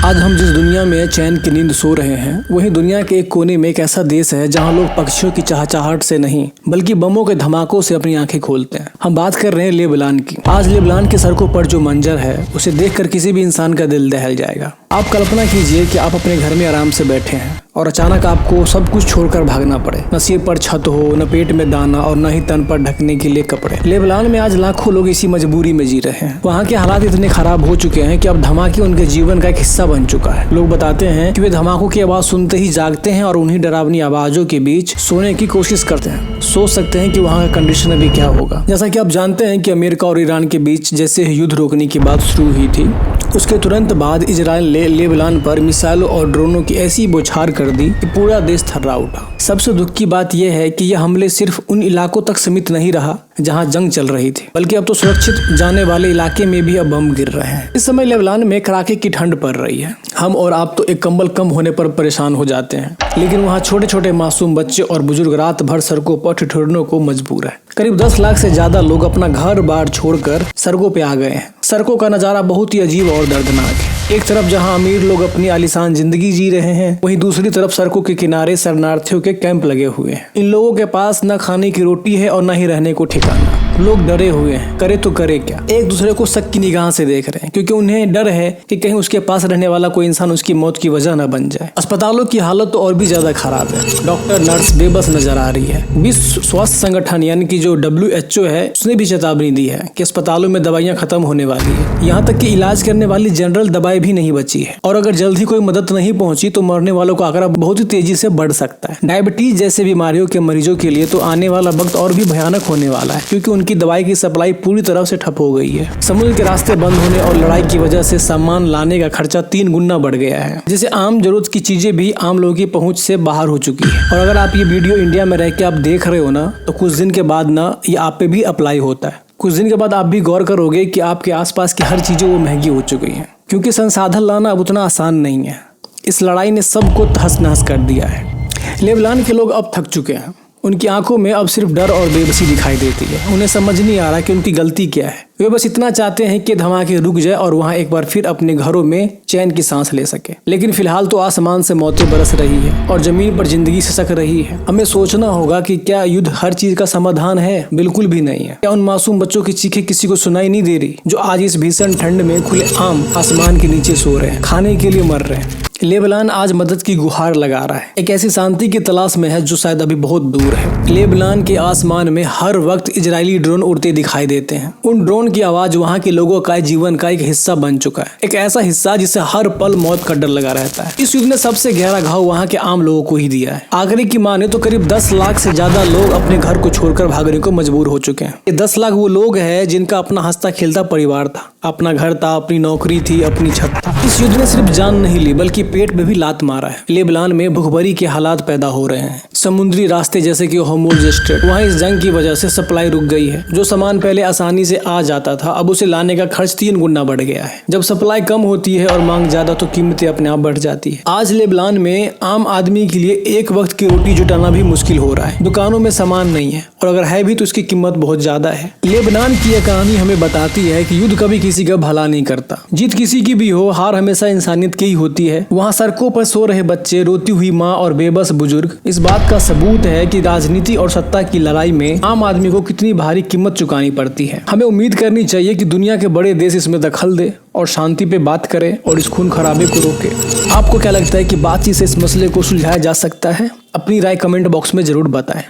आज हम जिस दुनिया में चैन की नींद सो रहे हैं, वही दुनिया के एक कोने में एक ऐसा देश है जहां लोग पक्षियों की चहचहाहट से नहीं बल्कि बमों के धमाकों से अपनी आंखें खोलते हैं। हम बात कर रहे हैं लेबनान की। आज लेबनान की सड़कों पर जो मंजर है, उसे देखकर किसी भी इंसान का दिल दहल जाएगा। आप कल्पना कीजिए कि आप अपने घर में आराम से बैठे हैं और अचानक आपको सब कुछ छोड़कर भागना पड़े। न सिर पर छत हो, न पेट में दाना और न ही तन पर ढकने के लिए कपड़े। लेबनान में आज लाखों लोग इसी मजबूरी में जी रहे हैं। वहाँ के हालात इतने खराब हो चुके हैं कि अब धमाके उनके जीवन का एक हिस्सा बन चुका है। लोग बताते हैं कि वे धमाकों की आवाज सुनते ही जागते हैं और उन्हीं डरावनी आवाजों के बीच सोने की कोशिश करते हैं। सोच सकते हैं कि वहाँ का कंडीशन अभी क्या होगा। जैसा कि आप जानते हैं कि अमेरिका और ईरान के बीच जैसे युद्ध रोकने की बात शुरू हुई थी, उसके तुरंत बाद इजराइल ने लेबनान पर मिसाइलों और ड्रोनों की ऐसी बौछार कर दी कि पूरा देश थर्रा उठा। सबसे दुख की बात यह है कि यह हमले सिर्फ उन इलाकों तक सीमित नहीं रहा जहां जंग चल रही थी, बल्कि अब तो सुरक्षित जाने वाले इलाके में भी अब बम गिर रहे हैं। इस समय लेबनान में कड़ाके की ठंड पड़ रही है। हम और आप तो एक कंबल कम होने पर परेशान हो जाते हैं, लेकिन वहाँ छोटे छोटे मासूम बच्चे और बुजुर्ग रात भर सड़कों पर ठिठुरने को मजबूर है। करीब 10 लाख से ज्यादा लोग अपना घर बार छोड़कर सड़कों पे आ गए हैं। सड़कों का नजारा बहुत ही अजीब और दर्दनाक है। एक तरफ जहां अमीर लोग अपनी आलीशान जिंदगी जी रहे हैं, वहीं दूसरी तरफ सड़कों के किनारे शरणार्थियों के कैंप लगे हुए हैं। इन लोगों के पास न खाने की रोटी है और न ही रहने को ठिकाना। लोग डरे हुए हैं, करे तो करे क्या। एक दूसरे को शक की निगाह से देख रहे हैं, क्योंकि उन्हें डर है कि कहीं उसके पास रहने वाला कोई इंसान उसकी मौत की वजह न बन जाए। अस्पतालों की हालत तो और भी ज्यादा खराब है। डॉक्टर नर्स बेबस नजर आ रही है। विश्व स्वास्थ्य संगठन यानी कि जो WHO है, उसने भी चेतावनी दी है कि अस्पतालों में दवाइयां खत्म होने वाली है। यहाँ तक कि इलाज करने वाली जनरल दवाई भी नहीं बची है, और अगर जल्द ही कोई मदद नहीं पहुंची तो मरने वालों का आंकड़ा बहुत ही तेजी से बढ़ सकता है। डायबिटीज जैसे बीमारियों के मरीजों के लिए तो आने वाला वक्त और भी भयानक होने वाला है, क्योंकि उनकी दवाई की सप्लाई पूरी तरह से ठप हो गई है। समुद्र के रास्ते बंद होने और लड़ाई की वजह से सामान लाने का खर्चा 3 गुना बढ़ गया है। जैसे आम जरूरत की चीजें भी आम लोगों की पहुंच से बाहर हो चुकी है। और अगर आप ये वीडियो इंडिया में रह के आप देख रहे हो ना, तो कुछ दिन के बाद ना ये आप पे भी अप्लाई होता है। कुछ दिन के बाद आप भी गौर करोगे कि आपके आसपास की हर चीजें वो महंगी हो चुकी हैं, क्योंकि संसाधन लाना अब उतना आसान नहीं है। इस लड़ाई ने सबको तहस नहस कर दिया है। लेबनान के लोग अब थक चुके हैं। उनकी आंखों में अब सिर्फ डर और बेबसी दिखाई देती है। उन्हें समझ नहीं आ रहा कि उनकी गलती क्या है। वे बस इतना चाहते हैं कि धमाके रुक जाए और वहां एक बार फिर अपने घरों में चैन की सांस ले सके। लेकिन फिलहाल तो आसमान से मौतें बरस रही है और जमीन पर जिंदगी सिसक रही है। हमें सोचना होगा कि क्या युद्ध हर चीज का समाधान है? बिल्कुल भी नहीं है। क्या उन मासूम बच्चों की चीखें किसी को सुनाई नहीं दे रही, जो आज इस भीषण ठंड में खुले आम आसमान के नीचे सो रहे हैं, खाने के लिए मर रहे हैं? लेबनान आज मदद की गुहार लगा रहा है, एक ऐसी शांति की तलाश में है जो शायद अभी बहुत दूर है। लेबनान के आसमान में हर वक्त इजरायली ड्रोन उड़ते दिखाई देते हैं। उन ड्रोन की आवाज वहाँ के लोगों का जीवन का एक हिस्सा बन चुका है, एक ऐसा हिस्सा जिसे हर पल मौत का डर लगा रहता है। इस युद्ध ने सबसे गहरा घाव वहाँ के आम लोगों को ही दिया है। आंकड़े की माने तो करीब 10 लाख से ज्यादा लोग अपने घर को छोड़कर भागने को मजबूर हो चुके हैं। ये 10 लाख वो लोग हैं जिनका अपना हंसता खेलता परिवार था, अपना घर था, अपनी नौकरी थी, अपनी छत था। इस युद्ध ने सिर्फ जान नहीं ली, बल्कि पेट में भी लात मारा है। लेबनान में भूखमरी के हालात पैदा हो रहे हैं। समुद्री रास्ते जैसे कि होर्मुज़ स्ट्रेट, वहाँ इस जंग की वजह से सप्लाई रुक गई है। जो सामान पहले आसानी से आ जाता था, अब उसे लाने का खर्च 3 गुना बढ़ गया है। जब सप्लाई कम होती है और मांग ज्यादा, तो कीमतें अपने आप बढ़ जाती है। आज लेबनान में आम आदमी के लिए एक वक्त की रोटी जुटाना भी मुश्किल हो रहा है। दुकानों में सामान नहीं है, और अगर है भी तो उसकी कीमत बहुत ज्यादा है। लेबनान की यह कहानी हमें बताती है कि युद्ध कभी किसी का भला नहीं करता। जीत किसी की भी हो, हार हमेशा इंसानियत की ही होती है। वहाँ सड़कों पर सो रहे बच्चे, रोती हुई माँ और बेबस बुजुर्ग इस बात का सबूत है कि राजनीति और सत्ता की लड़ाई में आम आदमी को कितनी भारी कीमत चुकानी पड़ती है। हमें उम्मीद करनी चाहिए कि दुनिया के बड़े देश इसमें दखल दे और शांति पे बात करे और इस खून खराबे को रोके। आपको क्या लगता है कि बातचीत से इस मसले को सुलझाया जा सकता है? अपनी राय कमेंट बॉक्स में जरूर बताएं।